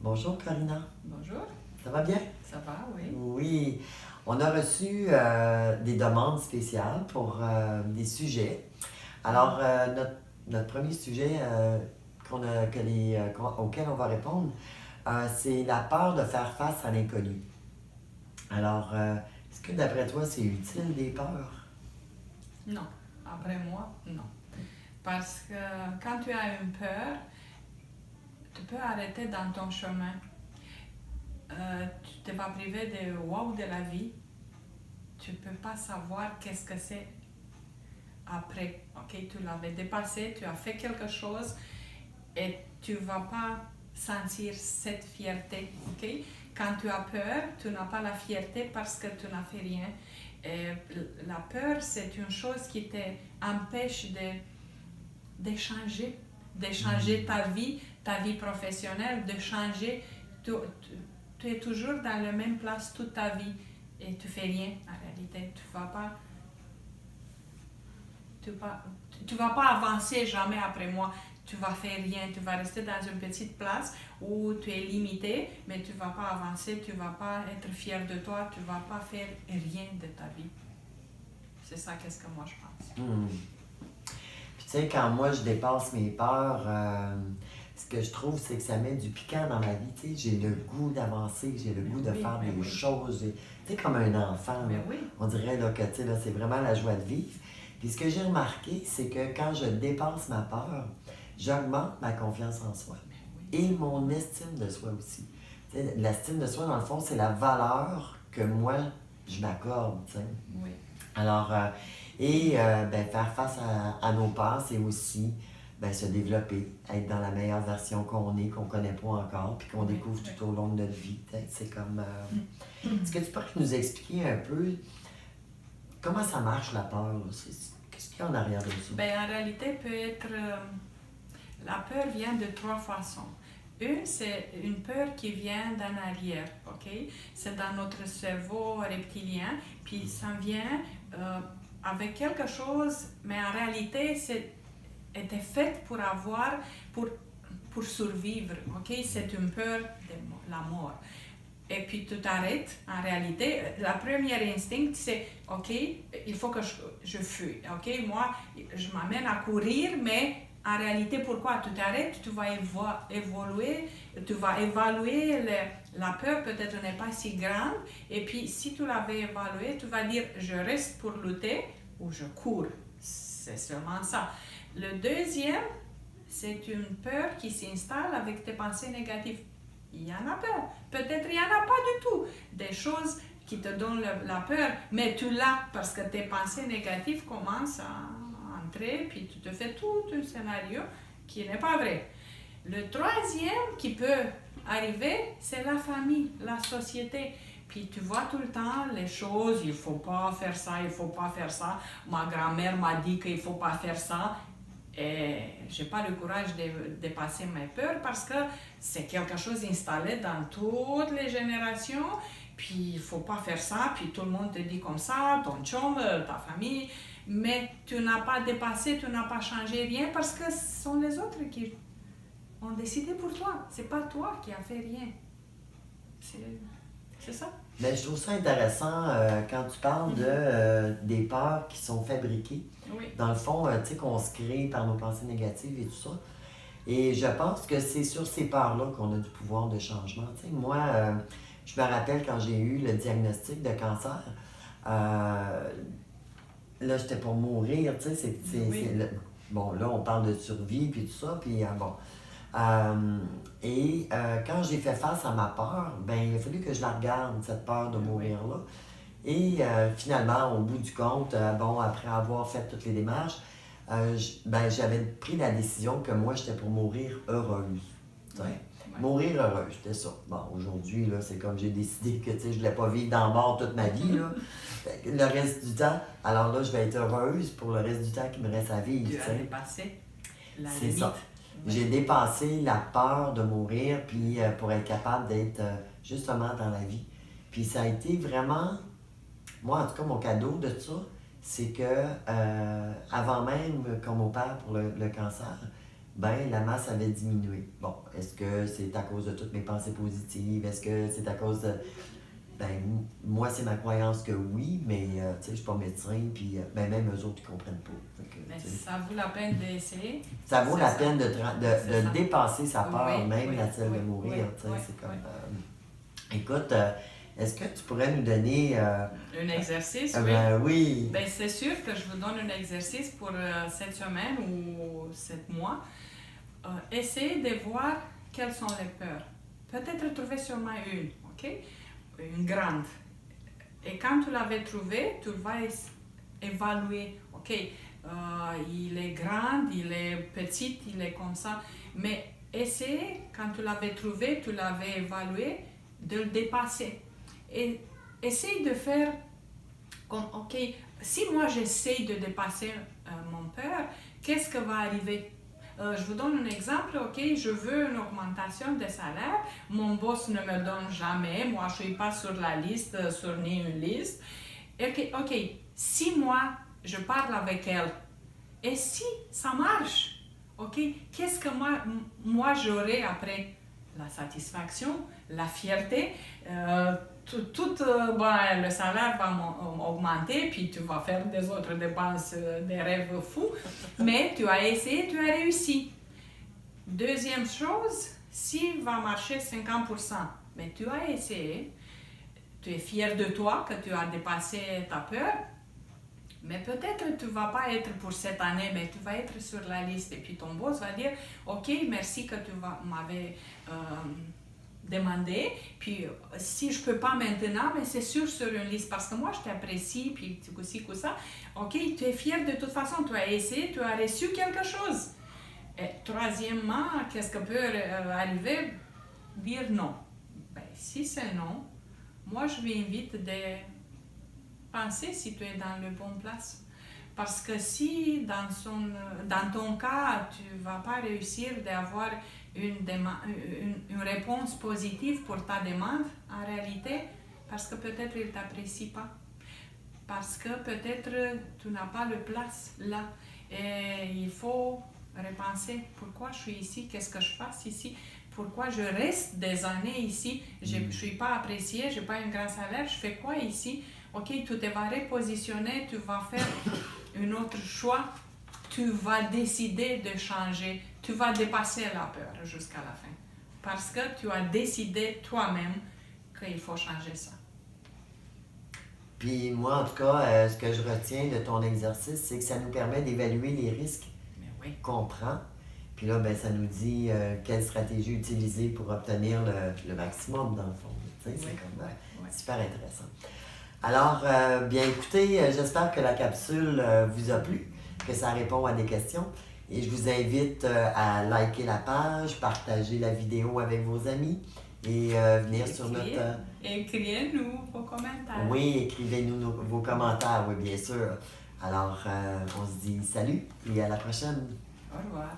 Bonjour Corina, Bonjour, ça va bien? ça va, oui. Oui, on a reçu des demandes spéciales pour des sujets. Alors, notre premier sujet auquel on va répondre, c'est la peur de faire face à l'inconnu. Alors, est-ce que d'après toi, c'est utile des peurs? Non, après moi, non. Parce que quand tu as une peur, tu peux arrêter dans ton chemin. Tu te vas priver de wow de la vie. Tu ne peux pas savoir qu'est-ce que c'est après. Ok, tu l'avais dépassé, tu as fait quelque chose et tu ne vas pas sentir cette fierté. Ok, quand tu as peur, tu n'as pas la fierté parce que tu n'as fait rien. Et la peur, c'est une chose qui t'empêche d'échanger ta vie professionnelle, de changer. Tu es toujours dans la même place toute ta vie et tu fais rien en réalité. Tu vas pas avancer jamais après moi. Tu vas faire rien, tu vas rester dans une petite place où tu es limité, mais tu vas pas avancer, tu vas pas être fier de toi, tu vas pas faire rien de ta vie. C'est ça qu'est-ce que moi je pense. Hmm. Puis tu sais, quand moi je dépasse mes peurs, ce que je trouve, c'est que ça met du piquant dans ma vie. Tu sais, j'ai le goût d'avancer, j'ai le goût de faire des choses. Tu sais, comme un enfant, là. Oui. On dirait là, que tu sais, là, c'est vraiment la joie de vivre. Puis ce que j'ai remarqué, c'est que quand je dépasse ma peur, j'augmente ma confiance en soi et mon estime de soi aussi. Tu sais, l'estime de soi, dans le fond, c'est la valeur que moi, je m'accorde. Tu sais. Oui. Alors, ben, faire face à nos peurs, c'est aussi ben, se développer, être dans la meilleure version qu'on est, qu'on ne connaît pas encore, puis qu'on découvre tout au long de notre vie. C'est comme. Est-ce que tu peux nous expliquer un peu comment ça marche la peur? Qu'est-ce qu'il y a en arrière de ça? Ben, en réalité, la peur vient de trois façons. Une, c'est une peur qui vient d'en arrière, ok? C'est dans notre cerveau reptilien, puis ça vient avec quelque chose, mais en réalité, était faite pour survivre, ok? C'est une peur de la mort. Et puis tu t'arrêtes, en réalité, la première instinct, c'est, ok, il faut que je fuis, ok? Moi, je m'amène à courir, mais en réalité, pourquoi tu t'arrêtes? Tu vas évoluer, tu vas évaluer la peur, peut-être n'est pas si grande, et puis si tu l'avais évaluée, tu vas dire, je reste pour lutter ou je cours. C'est seulement ça. Le deuxième, c'est une peur qui s'installe avec tes pensées négatives. Il y en a peur. Peut-être il n'y en a pas du tout. Des choses qui te donnent la peur, mais tu l'as parce que tes pensées négatives commencent à entrer, puis tu te fais tout un scénario qui n'est pas vrai. Le troisième qui peut arriver, c'est la famille, la société. Puis tu vois tout le temps les choses, il ne faut pas faire ça, il ne faut pas faire ça. Ma grand-mère m'a dit qu'il ne faut pas faire ça. Et je n'ai pas le courage de dépasser mes peurs parce que c'est quelque chose installé dans toutes les générations. Puis il ne faut pas faire ça, puis tout le monde te dit comme ça, ton chum, ta famille. Mais tu n'as pas dépassé, tu n'as pas changé rien parce que ce sont les autres qui ont décidé pour toi. C'est pas toi qui as fait rien. C'est ça. Mais je trouve ça intéressant quand tu parles des peurs qui sont fabriquées. Oui. Dans le fond, tu sais, qu'on se crée par nos pensées négatives et tout ça. Et je pense que c'est sur ces peurs-là qu'on a du pouvoir de changement. Tu sais, moi, je me rappelle quand j'ai eu le diagnostic de cancer, là, j'étais pour mourir, tu sais, bon, là, on parle de survie, puis tout ça, puis bon. Quand j'ai fait face à ma peur, ben il a fallu que je la regarde, cette peur de mourir-là. Et finalement, au bout du compte, bon, après avoir fait toutes les démarches, j'avais pris la décision que moi, j'étais pour mourir heureuse. Mourir heureuse, c'était ça. Bon, aujourd'hui, là, c'est comme j'ai décidé que je ne voulais pas vivre dans le mort toute ma vie. Là. Le reste du temps, alors là, je vais être heureuse pour le reste du temps qui me reste à vivre. Tu as dépassé la c'est limite. Ça. J'ai dépassé la peur de mourir puis pour être capable d'être justement dans la vie. Puis ça a été vraiment, moi en tout cas, mon cadeau de ça, c'est que avant même qu'on m'opère pour le cancer, ben la masse avait diminué. Bon, est-ce que c'est à cause de toutes mes pensées positives? Est-ce que c'est à cause de... Ben, moi, c'est ma croyance que oui, mais tu sais, je suis pas médecin, puis ben, même eux autres, ils comprennent pas. Fait que, Mais tu sais, ça vaut la peine d'essayer. ça vaut C'est la ça. peine C'est de ça. dépasser sa peur, Oui, même oui, la celle oui, de mourir. oui, Tu sais, oui, c'est comme... oui. écoute, est-ce que tu pourrais nous donner... Un exercice, oui. ben oui. Ben, c'est sûr que je vous donne un exercice pour cette semaine ou 7 mois. Essayez de voir quelles sont les peurs. Peut-être trouver seulement une, ok? Une grande. Et quand tu l'avais trouvée, tu vas évaluer, ok? Il est grand, il est petit, il est comme ça. Mais essayez, quand tu l'avais trouvé, tu l'avais évalué, de le dépasser. Et essaye de faire comme, ok, si moi j'essaye de dépasser mon peur, qu'est-ce qui va arriver? Je vous donne un exemple, ok, je veux une augmentation de salaire, mon boss ne me donne jamais, moi je ne suis pas sur la liste, sur ni une liste. Ok, si moi je parle avec elle, et si ça marche, ok, qu'est-ce que moi j'aurai après? La satisfaction, la fierté, le salaire va augmenter, puis tu vas faire des autres dépenses, des rêves fous, mais tu as essayé, tu as réussi. Deuxième chose, s'il va marcher 50%, mais tu as essayé, tu es fier de toi que tu as dépassé ta peur, mais peut-être tu ne vas pas être pour cette année, mais tu vas être sur la liste. Et puis ton boss va dire, OK, merci que tu m'avais demandé. Puis si je ne peux pas maintenant, mais c'est sûr sur une liste parce que moi je t'apprécie, puis tout ça. OK, tu es fier de toute façon, tu as essayé, tu as reçu quelque chose. Et troisièmement, qu'est-ce que peut arriver? Dire non. Ben, si c'est non, moi je m'invite de penser si tu es dans la bonne place. Parce que si dans ton cas, tu ne vas pas réussir d'avoir une réponse positive pour ta demande, en réalité, parce que peut-être il ne t'apprécie pas. Parce que peut-être tu n'as pas de place là. Et il faut repenser pourquoi je suis ici, qu'est-ce que je fais ici, pourquoi je reste des années ici, je ne suis pas appréciée, je n'ai pas un grand salaire, je fais quoi ici? Ok, tu te vas repositionner, tu vas faire un autre choix, tu vas décider de changer, tu vas dépasser la peur jusqu'à la fin. Parce que tu as décidé toi-même qu'il faut changer ça. Puis moi, en tout cas, ce que je retiens de ton exercice, c'est que ça nous permet d'évaluer les risques Oui. qu'on prend. Puis là, ben, ça nous dit quelle stratégie utiliser pour obtenir le maximum, dans le fond. Tu sais, c'est comme super intéressant. Alors, bien écoutez, j'espère que la capsule vous a plu, que ça répond à des questions. Et je vous invite à liker la page, partager la vidéo avec vos amis et venir sur notre... Écrivez-nous vos commentaires. Oui, écrivez-nous vos commentaires, oui, bien sûr. Alors, on se dit salut et à la prochaine. Au revoir.